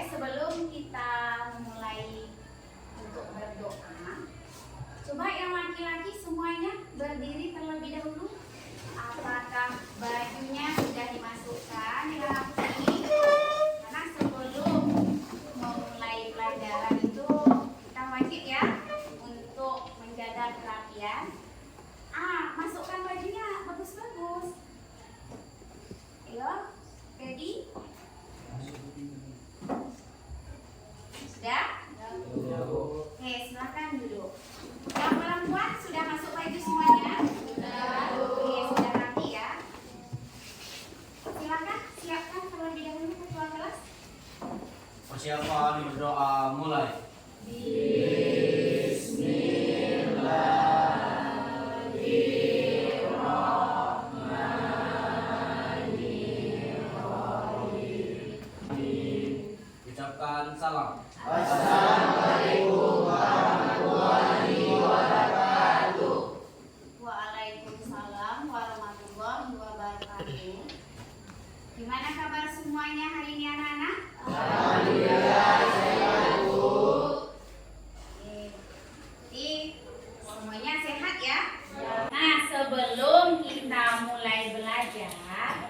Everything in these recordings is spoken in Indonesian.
Sebelum kita memulai untuk berdoa, coba yang laki-laki semuanya berdiri terlebih dahulu. Apakah bajunya sudah dimasukkan di dalam sini? Karena sebelum memulai pelajaran itu kita wajib ya untuk menjaga kerapian. Masukkan bajunya bagus-bagus. Ayo, ready? Sudah? Oke, silakan duduk. Yang perempuan sudah masuk baju semuanya? Oke, sudah rapi ya. Silakan siapkan terlebih dahulu ketua kelas. Persiapan berdoa mulai. Ucapkan salam. Assalamualaikum warahmatullahi wabarakatuh. Waalaikumsalam warahmatullahi wabarakatuh. Gimana kabar semuanya hari ini anak-anak? Alhamdulillah sehat, Bu. Jadi semuanya sehat ya? Nah, sebelum kita mulai belajar,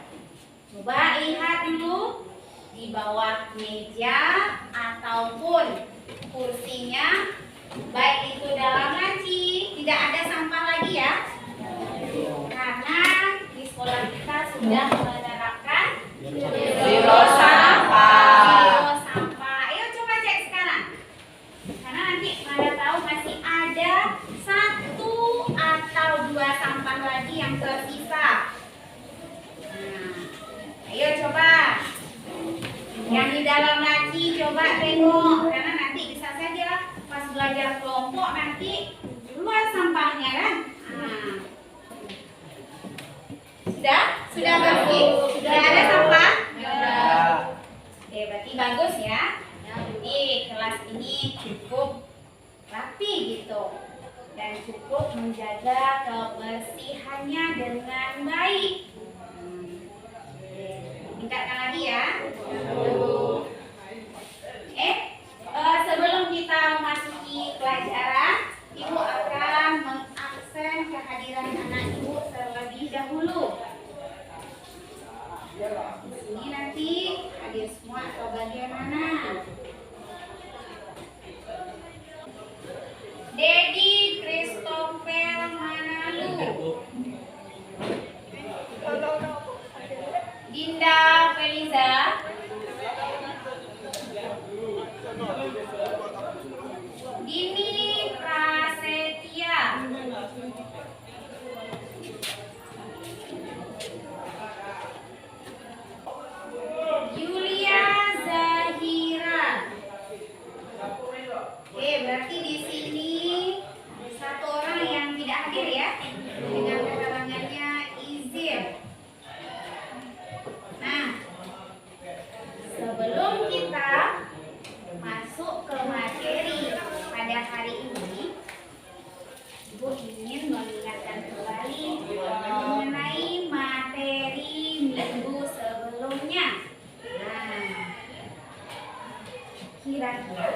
coba lihat dulu di bawah meja ataupun kursinya, baik itu dalam laci, tidak ada sampah lagi ya, karena di sekolah kita sudah menerapkan zero sampah. Ayo coba cek sekarang, karena nanti mana tahu masih ada 1 atau 2 sampah lagi yang tersisa. Ayo coba yang di dalam laci coba tengok, karena nanti bisa saja pas belajar kelompok nanti luas sampahnya kan. Sudah bersih? Sudah ada sampah? Oke, berarti bagus ya. Jadi kelas ini cukup rapi gitu dan cukup menjaga kebersihannya dengan baik. Tingkatkan lagi ya. Sebelum kita memasuki pelajaran, Ibu akan mengabsen kehadiran anak Ibu terlebih dahulu. Di sini nanti hadir semua atau bagian mana? Dedi Christopher Manalu, Dinda Feliza, Dini Prasetya, Yulia Zahira. Oke, berarti di sini 1 orang yang tidak hadir ya, dengan keterangannya izin. Nah, sebelum kita masuk ke materi pada hari ini, Ibu ingin mengingatkan kembali mengenai materi minggu sebelumnya. Nah, kira-kira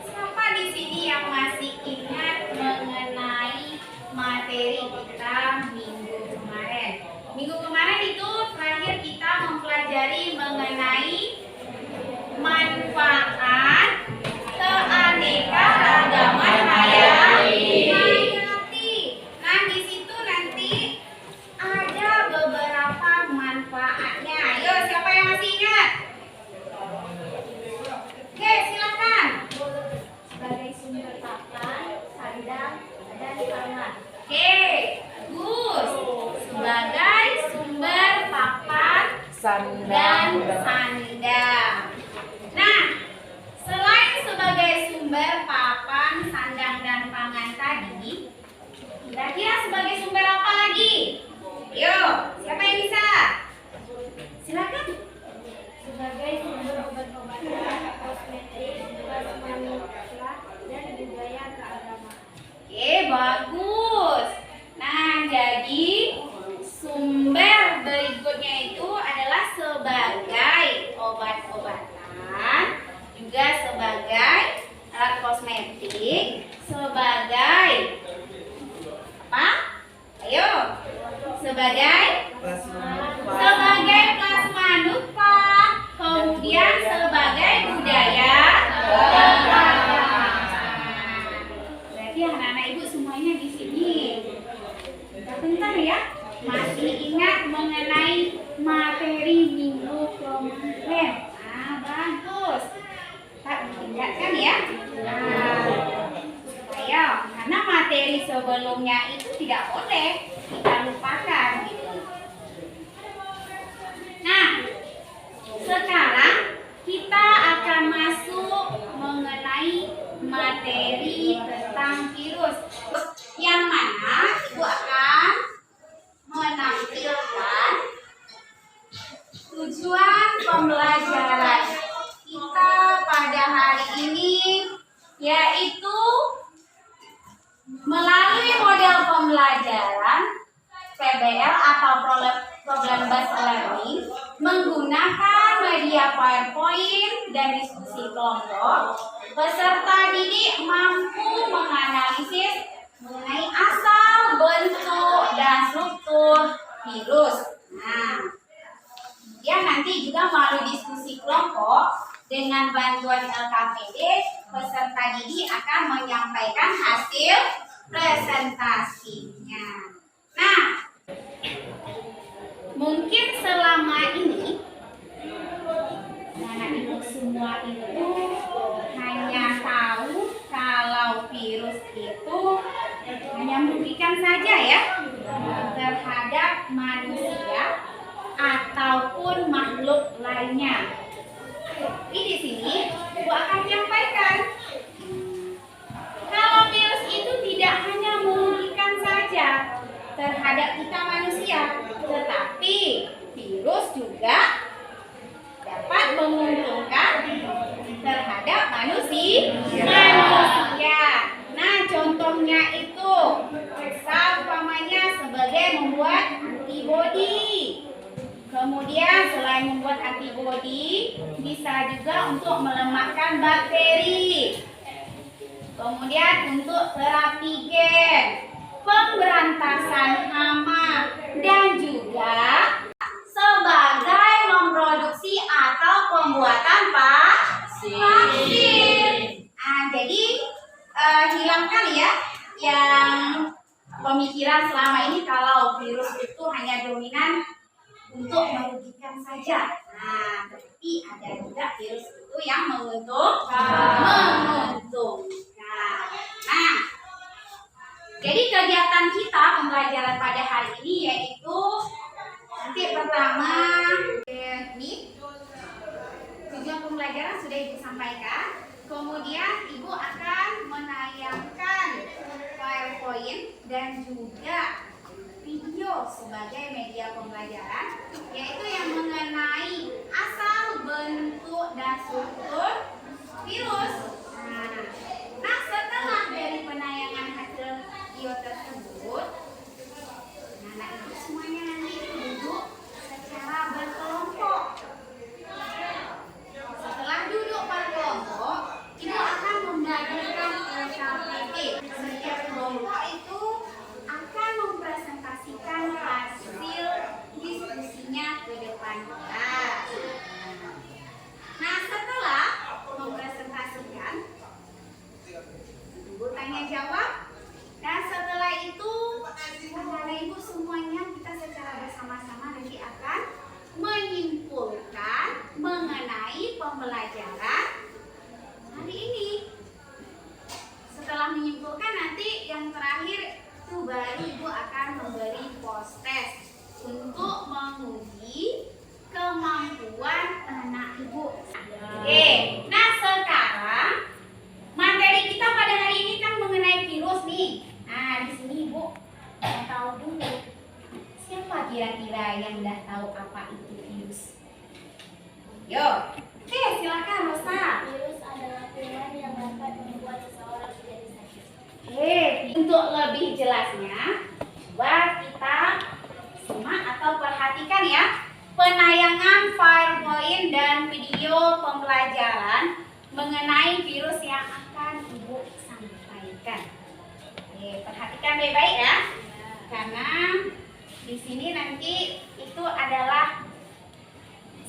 siapa di sini yang masih ingat mengenai materi kita minggu kemarin? Minggu kemarin itu terakhir kita mempelajari mengenai manfaat keanekaragaman hayati. Nah, di situ nanti ada beberapa manfaatnya. Ayo, siapa yang masih ingat? Oke, silakan. Sebagai sumber pakan, sandang, dan pangan. Oke, bagus. Sebagai sumber papan dan sandang. Nah, dan sebagai budaya belajar. Berarti anak-anak ibu semuanya di sini. Bentar ya, masih ingat mengenai materi minggu kemarin? Bagus. Tak diingatkan ya. Supaya karena materi sebelumnya itu tidak boleh kita lupakan gitu. Nah, sekarang kita akan masuk mengenai materi tentang virus. Yang mana ibu akan menampilkan tujuan pembelajaran kita pada hari ini, yaitu melalui model pembelajaran PBL atau Problem Based Learning menggunakan media PowerPoint dan diskusi kelompok, peserta didik mampu menganalisis mengenai asal, bentuk, dan struktur virus. Nah, kemudian nanti juga melalui diskusi kelompok dengan bantuan LKPD, peserta didik akan menyampaikan hasil presentasinya. Nah, mungkin selama ini anak ibu semua itu hanya tahu kalau virus itu hanya merugikan saja ya terhadap manusia ataupun makhluk lainnya. Tapi di sini ibu akan menyampaikan kalau virus itu tidak hanya merugikan saja terhadap kita manusia, tetapi virus juga dapat menguntungkan terhadap manusia. Nah, contohnya itu umpamanya sebagai membuat antibodi. Kemudian selain membuat antibodi, bisa juga untuk melemahkan bakteri. Kemudian untuk terapi gen, pemberantasan hama, dan juga sebagai memproduksi atau pembuatan vaksin. Jadi hilangkan ya yang pemikiran selama ini kalau virus itu hanya dominan untuk merugikan saja. Nah, tetapi ada juga virus itu yang menguntungkan. Nah, jadi kegiatan kita pembelajaran pada hari ini yaitu nanti pertama ini tujuan pembelajaran sudah ibu sampaikan. Kemudian ibu akan menayangkan PowerPoint dan juga video sebagai media pembelajaran, yaitu yang mengenai asal, bentuk, dan struktur virus. Nah, setelah dari penayangan hasil video tersebut, anak ibu semuanya nanti duduk secara berkelompok. Setelah duduk berkelompok, ibu akan membagikan LKPD. Setiap kelompok itu akan mempresentasikan hasil diskusinya ke depan kelas. Nah, setelah mempresentasikan, ibu tanya jawab, dan setelah itu anak ibu semuanya kita secara bersama-sama nanti akan menyimpulkan mengenai pembelajaran hari ini. Setelah menyimpulkan nanti yang terakhir itu baru ibu akan memberi post test untuk menguji kemampuan anak ibu. Oke, nah sekarang materi kita pada hari ini kan mengenai virus nih. Nah, di sini ibu mau tahu dulu siapa kira-kira yang udah tahu apa itu virus? Yo, oke silakan Rosa. Virus adalah kuman yang dapat membuat seseorang menjadi sakit. Untuk lebih jelasnya, coba kita simak atau perhatikan ya penayangan PowerPoint dan video pembelajaran mengenai virus yang akan ibu sampaikan. Perhatikan baik-baik ya, karena di sini nanti itu adalah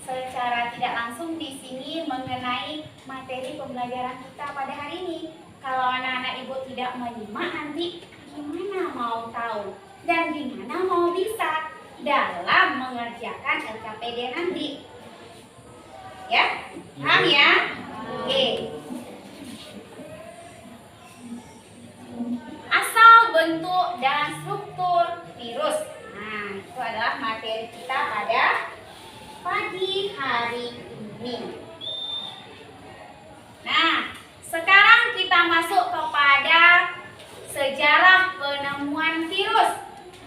secara tidak langsung di sini mengenai materi pembelajaran kita pada hari ini. Kalau anak-anak ibu tidak menyimak, nanti gimana mau tahu dan gimana mau bisa dalam mengerjakan LKPD nanti? Ya, paham ya? Oke. Asal, bentuk, dan struktur virus. Nah, itu adalah materi kita pada pagi hari ini. Nah, sekarang kita masuk kepada sejarah penemuan virus,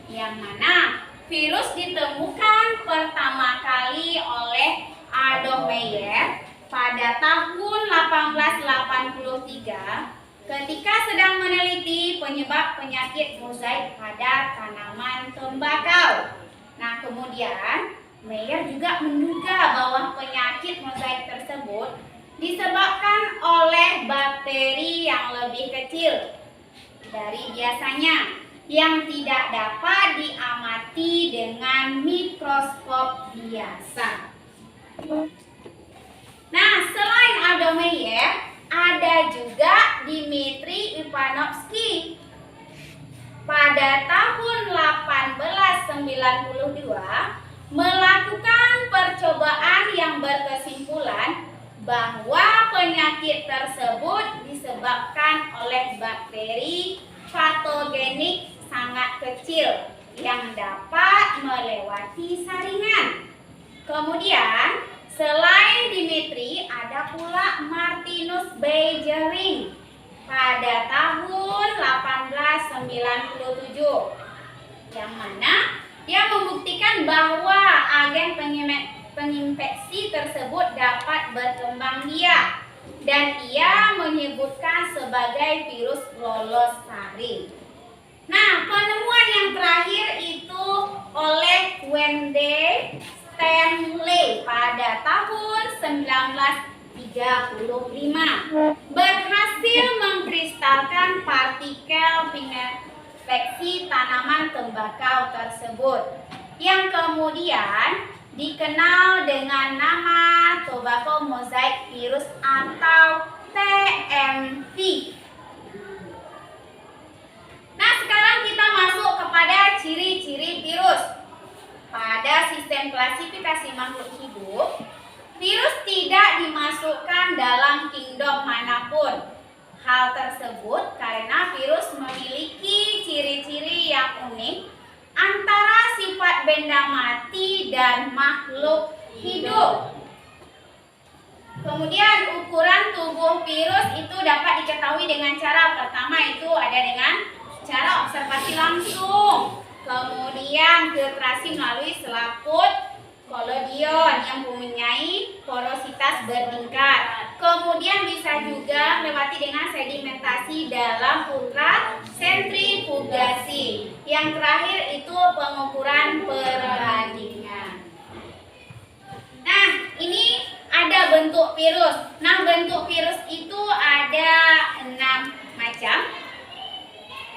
yang mana virus ditemukan pertama kali oleh Adolf Meyer pada tahun 1883 ketika sedang meneliti penyebab penyakit mozaik pada tanaman tembakau. Nah, kemudian Meyer juga menduga bahwa penyakit mozaik tersebut disebabkan oleh bakteri yang lebih kecil dari biasanya, yang tidak dapat diamati dengan mikroskop biasa. Nah, selain Adolf Meyer, ada juga Dmitri Ivanovsky. Pada tahun 1892 melakukan percobaan yang berkesimpulan bahwa penyakit tersebut disebabkan oleh bakteri patogenik sangat kecil yang dapat melewati saringan. Kemudian, selain Dimitri, ada pula Martinus Beijering pada tahun 1897, yang mana dia membuktikan bahwa agen penginfeksi tersebut dapat berkembang biak, dan ia menyebutkan sebagai virus lolos saring. Nah, penemuan yang terakhir itu oleh Wendy Stanley pada tahun 1935 berhasil mengkristalkan partikel penginfeksi tanaman tembakau tersebut, yang kemudian dikenal dengan nama tobacco mosaic virus atau TMV. Nah, sekarang kita masuk kepada ciri-ciri virus. Pada sistem klasifikasi makhluk hidup, virus tidak dimasukkan dalam kingdom manapun. Hal tersebut karena virus memiliki ciri-ciri yang unik antara sifat benda mati dan makhluk hidup. Kemudian ukuran tubuh virus itu dapat diketahui dengan cara pertama itu ada dengan cara observasi langsung. Kemudian filtrasi melalui selaput kolodion yang mempunyai porositas bertingkat. Kemudian bisa juga melewati dengan sedimentasi dalam ultrasentrifugasi. Yang terakhir itu pengukuran perbandingan. Nah, ini ada bentuk virus. Nah, bentuk virus itu ada 6 macam.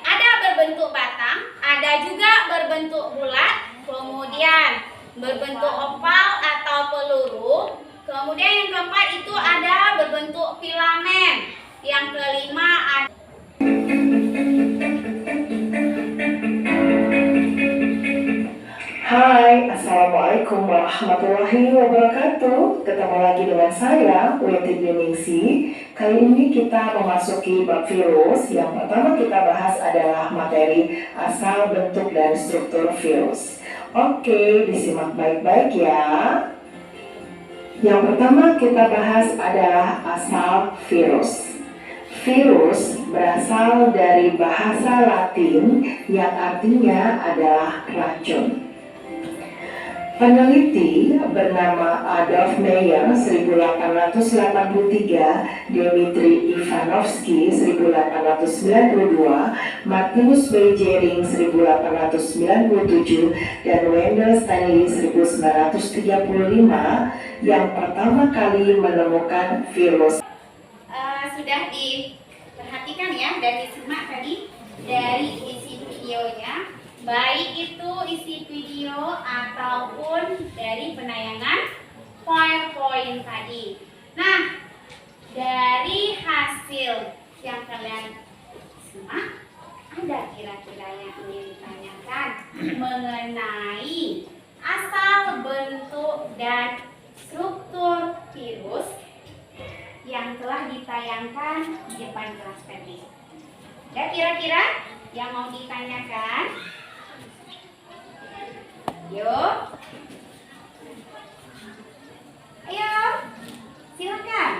Ada berbentuk batang, ada juga berbentuk bulat, kemudian berbentuk oval atau peluru. Kemudian yang keempat itu ada berbentuk filamen. Yang kelima ada Hai, Assalamualaikum warahmatullahi wabarakatuh. Ketemu lagi dengan saya, Weti Biningsi. Kali ini kita memasuki bab virus. Yang pertama kita bahas adalah materi asal, bentuk, dan struktur virus. Oke, disimak baik-baik ya. Yang pertama kita bahas adalah asal virus. Virus berasal dari bahasa Latin yang artinya adalah racun. Peneliti bernama Adolf Meyer 1883, Dmitri Ivanovsky 1892, Martinus Beijering 1897, dan Wendell Stanley 1935 yang pertama kali menemukan virus. Sudah diperhatikan ya dan disimak tadi dari isi videonya. Baik itu isi video ataupun dari penayangan PowerPoint tadi. Nah, dari hasil yang kalian simak, ada kira-kira yang ingin ditanyakan mengenai asal bentuk dan struktur virus yang telah ditayangkan di depan kelas tadi. Ada kira-kira yang mau ditanyakan? Yuk. Ayo, silakan.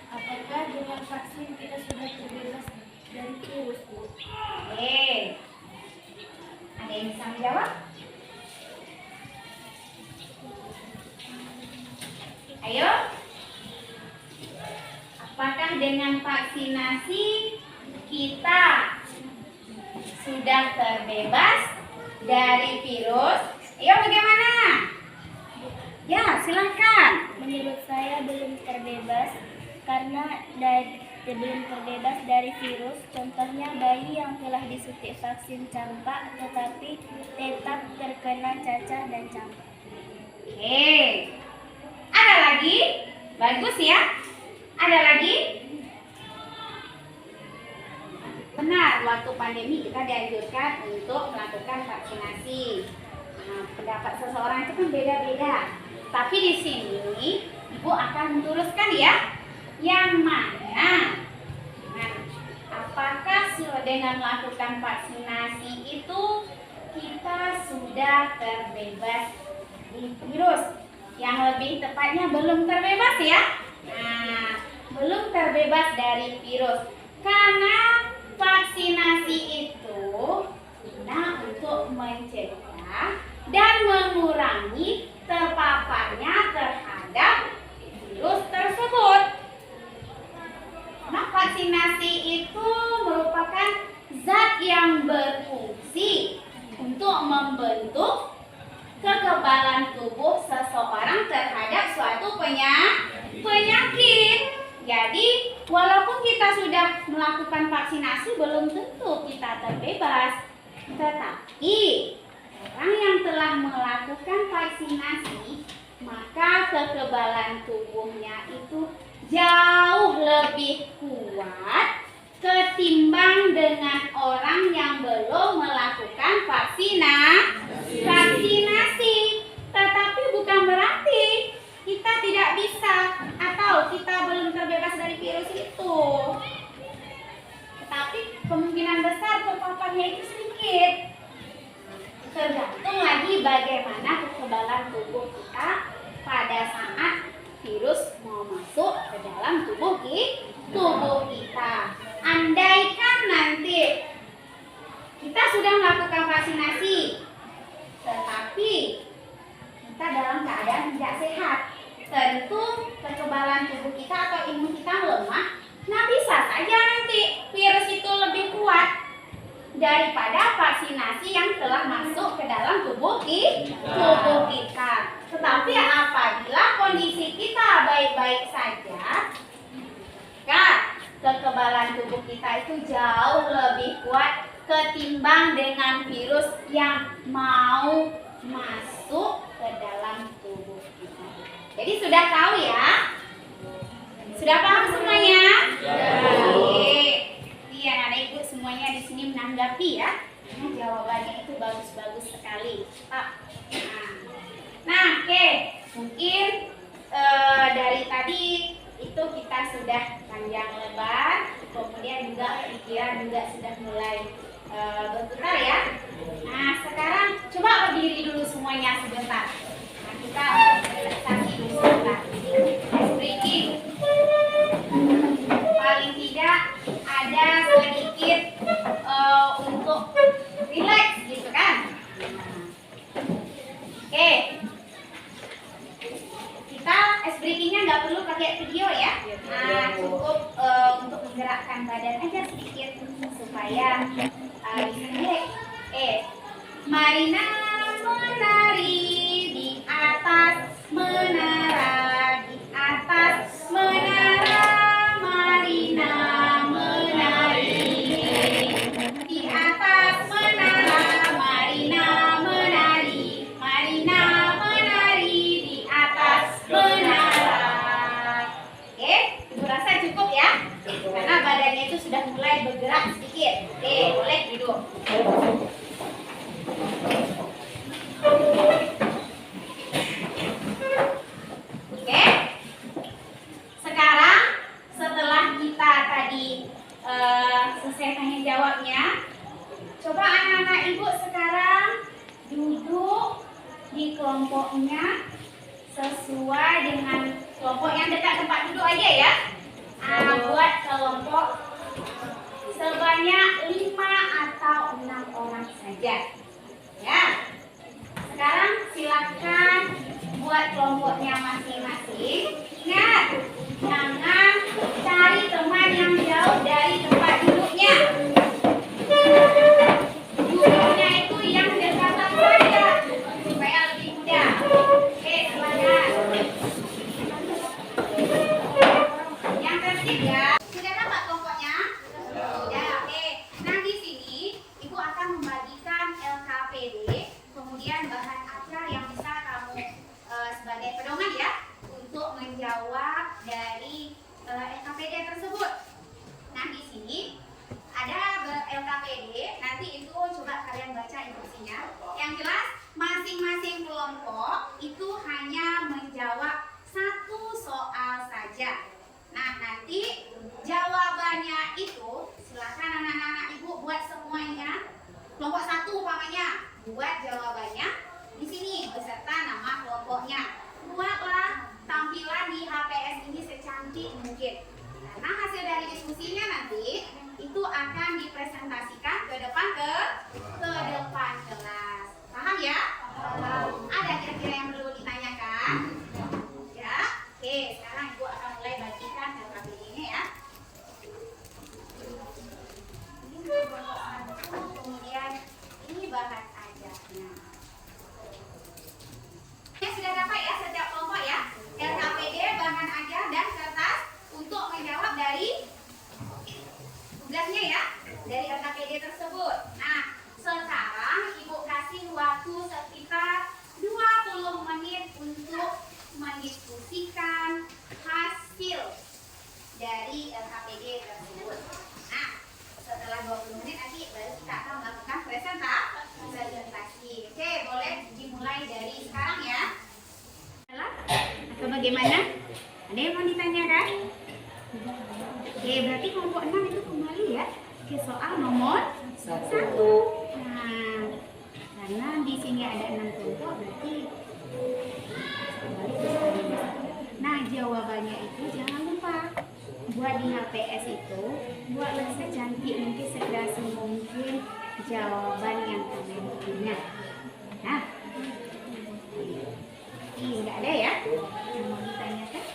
Apakah dengan vaksin kita sudah terbebas dari virus, Bu? Ada yang bisa menjawab? Ayo. Apakah dengan vaksinasi kita sudah terbebas dari virus? Ayo, bagaimana? Ya, silakan. Menurut saya belum terbebas karena belum terbebas dari virus. Contohnya bayi yang telah disuntik vaksin campak tetapi tetap terkena cacar dan campak. Oke. Ada lagi? Bagus ya. Ada lagi? Benar, waktu pandemi kita dianjurkan untuk melakukan vaksinasi. Nah, pendapat seseorang itu kan beda-beda. Tapi di sini Ibu akan meluruskan ya, yang mana. Nah, apakah dengan melakukan vaksinasi itu kita sudah terbebas dari virus? Yang lebih tepatnya belum terbebas ya. Nah, belum terbebas dari virus. Karena vaksinasi itu guna untuk mencegah dan mengurangi terpaparnya terhadap virus tersebut. Nah, vaksinasi itu merupakan zat yang berfungsi untuk membentuk kekebalan tubuh seseorang terhadap suatu penyakit. Jadi, walaupun kita sudah melakukan vaksinasi, belum tentu kita terbebas. Tetapi, orang yang telah melakukan vaksinasi, maka kekebalan tubuhnya itu jauh lebih kuat ketimbang dengan orang yang belum melakukan vaksinasi. Tetapi bukan berarti kita tidak bisa atau kita belum terbebas dari virus itu. Tetapi kemungkinan besar terpaparnya itu sedikit. Tergantung lagi bagaimana kekebalan tubuh kita pada saat virus mau masuk ke dalam tubuh kita. Andaikan nanti kita sudah melakukan vaksinasi, tetapi kita dalam keadaan tidak sehat, tentu kekebalan tubuh kita atau imun kita lemah. Nah, bisa saja nanti virus itu lebih kuat daripada vaksinasi yang telah masuk ke dalam tubuh kita. Tetapi apabila kondisi kita baik-baik saja, maka kekebalan tubuh kita itu jauh lebih kuat ketimbang dengan virus yang mau masuk ke dalam tubuh kita. Jadi sudah tahu ya? Sudah paham semuanya? Oke. Iya, anak ibu semuanya di sini menanggapi ya. Nah, jawabannya itu bagus-bagus sekali. Nah, oke. Mungkin dari tadi itu kita sudah panjang lebar, kemudian juga pikiran juga sudah mulai berputar ya. Nah, sekarang coba berdiri dulu semuanya sebentar. Nah, kita relaksasi dulu sebentar. Ice breathing. Paling tidak ada sedikit untuk relax gitu kan. Oke. Kita ice breathingnya nggak perlu pakai video ya. Nah, cukup untuk menggerakkan badan aja sedikit supaya bisa relax. Marina menari di atas menara, di atas menara. Marina menari di atas menara. Marina menari, Marina menari di atas sudah mulai bergerak sedikit. Oke, boleh duduk. Oke. Sekarang setelah kita tadi selesai tanya jawabnya, coba anak-anak ibu sekarang duduk di kelompoknya sesuai dengan kelompok yang dekat tempat duduk aja ya. Buat kelompok sebanyak 5 atau 6 orang saja. Ya. Sekarang silakan buat kelompoknya masing-masing. Ingat, jangan cari teman yang jauh dari tempat duduknya. Duduknya itu yang dekat saja supaya lebih mudah. Oke, silakan. Yang ketiga, sudah dapat kelompoknya? Sudah. Oke. Nah, di sini Ibu akan membagikan LKPD, kemudian bahan ajar yang bisa kamu sebagai pedoman ya untuk menjawab dari LKPD tersebut. Nah, di sini ada LKPD, nanti itu coba kalian baca instruksinya. Yang jelas, masing-masing kelompok itu hanya menjawab 1 soal saja. Nah, nanti jawabannya itu silakan anak-anak ibu buat semuanya. Kelompok 1 umpamanya, buat jawabannya di sini beserta nama kelompoknya. Buatlah tampilan di HPS ini secantik mungkin. Karena hasil dari diskusinya nanti itu akan dipresentasikan ke depan kelas. Paham ya? Ada kira-kira yang perlu ditanyakan? Ya. Oke, sekarang Ibu akan mulai bagikan LKPD-nya ya. Ini kelompok 1, kemudian ini bahan ajarnya. Sudah dapat ya setiap kelompok ya LKPD, bahan ajar dan kertas untuk menjawab dari tugasnya ya dari LKPD tersebut. Nah, sekarang Ibu kasih waktu sekitar 20 menit untuk mendiskusikan hasil dari LKPD tersebut. Nah, setelah 20 menit nanti baru kita akan melakukan presentasi. Oke, boleh dimulai dari sekarang ya. Atau bagaimana? Ada yang mau ditanyakan? Oke, berarti kelompok 6 itu kembali ya ke soal nomor 1. Nah, karena di sini ada 6 kelompok, berarti kembali ke soal nomor 1. Nah, jawabannya itu jangan lupa buat di HPS itu, buatlah secantik mungkin, sekeras mungkin jawaban yang kalian punya. Nah, ini nggak ada ya yang mau ditanyakan?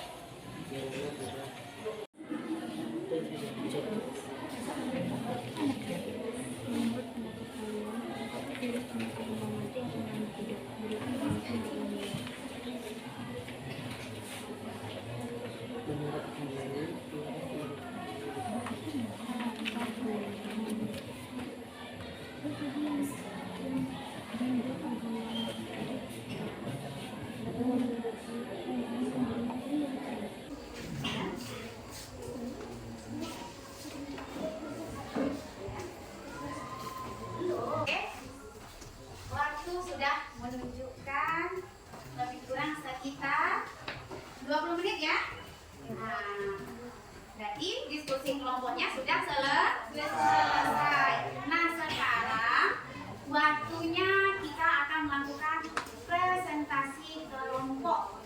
Waktu sudah menunjukkan lebih kurang sekitar 20 menit ya. Nah, berarti diskusi kelompoknya sudah selesai. Nah, sekarang waktunya kita akan melakukan presentasi kelompok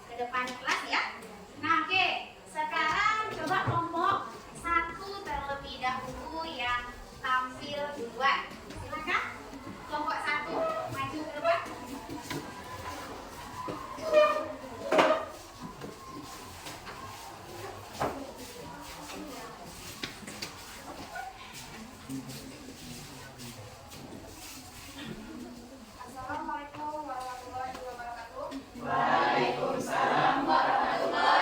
ke depan kelas ya. Nah, oke. Sekarang coba kelompok 1 terlebih dahulu yang tampil duluan. Silakan. Kelompok 1 maju ke depan. Assalamualaikum warahmatullahi wabarakatuh. Waalaikumsalam warahmatullahi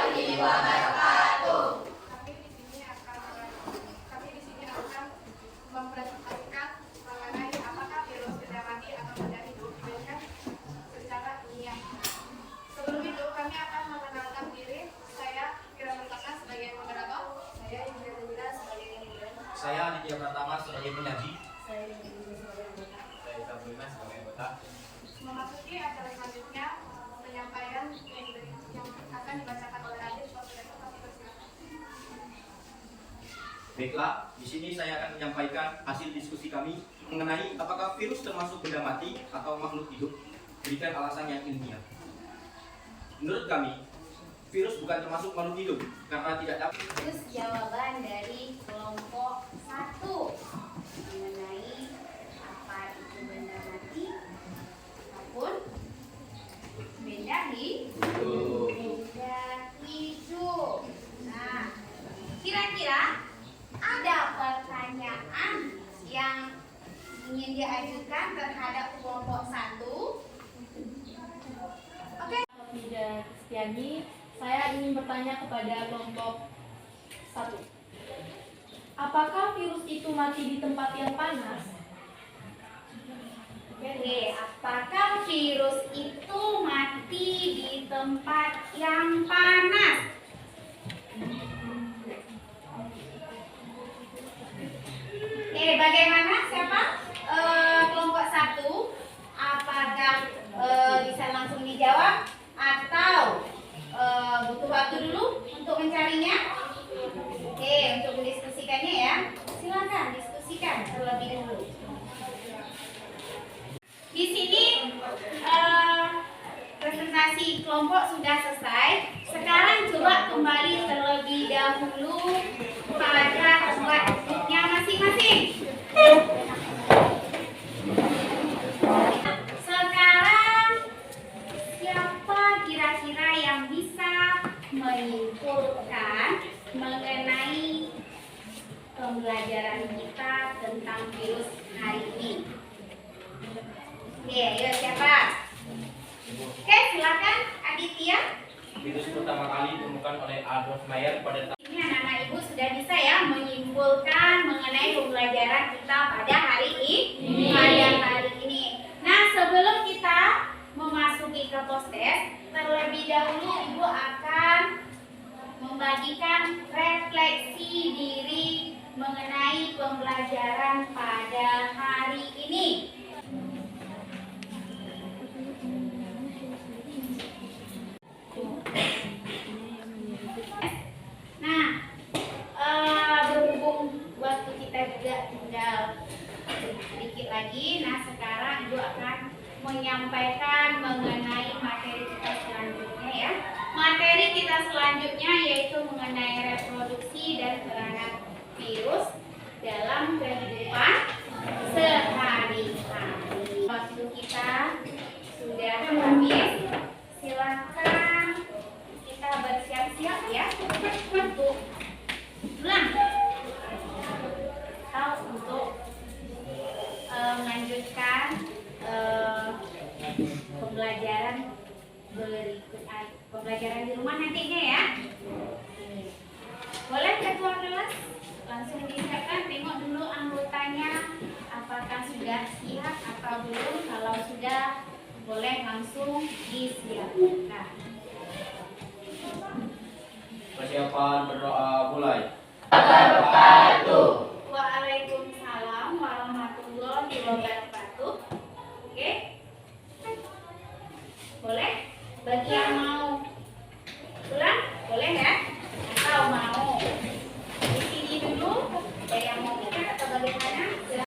yang pertama sebagai penyaji. Saya Sabrina sebagai anggota. Memasuki acara selanjutnya, penyampaian yang akan dibacakan oleh Adit. Baiklah, di sini saya akan menyampaikan hasil diskusi kami mengenai apakah virus termasuk benda mati atau makhluk hidup. Berikan alasan yang ilmiah. Menurut kami, virus bukan termasuk makhluk hidup karena tidak dapat. Terus jawaban dari kelompok 1 mengenai apa itu benda mati ataupun benda hidup. Nah, kira-kira ada pertanyaan yang ingin diajukan terhadap kelompok 1? Oke. Tidak Kristiani, saya ingin bertanya kepada kelompok 1. Apakah virus itu mati di tempat yang panas? Oke, apakah virus itu mati di tempat yang panas? Oke, bagaimana? Siapa? Kelompok 1. Apakah bisa langsung dijawab atau butuh waktu dulu untuk mencarinya? Oke, untuk mendiskusikannya ya. Silakan diskusikan terlebih dahulu. Di sini presentasi kelompok sudah selesai. Sekarang coba kembali terlebih dahulu pada tempat duduknya masing-masing. Sekarang siapa kira-kira yang bisa menyimpulkan mengenai pembelajaran kita tentang virus hari ini? Oke, ayo siapa? Oke, silakan Aditya. Virus pertama kali ditemukan oleh Adolf Meyer pada tahun Ini anak-anak ibu sudah bisa ya menyimpulkan mengenai pembelajaran kita pada hari ini. Nah, sebelum kita memasuki ke post-test, terlebih dahulu ibu akan membagikan refleksi diri mengenai pembelajaran pada hari ini. Nah, berhubung waktu kita juga tinggal sedikit lagi, nah sekarang ibu akan menyampaikan mengenai materi kita selanjutnya ya. Materi kita selanjutnya yaitu mengenai reproduksi dan peranan virus dalam kehidupan sehari-hari. Waktu kita sudah habis, silakan kita bersiap-siap ya untuk pulang atau untuk melanjutkan pembelajaran pembelajaran di rumah nantinya ya. Boleh ketua kelas langsung disiapkan, tengok dulu anggotanya apakah sudah siap atau belum. Kalau sudah, boleh langsung disiapkan. Persiapan berdoa mulai.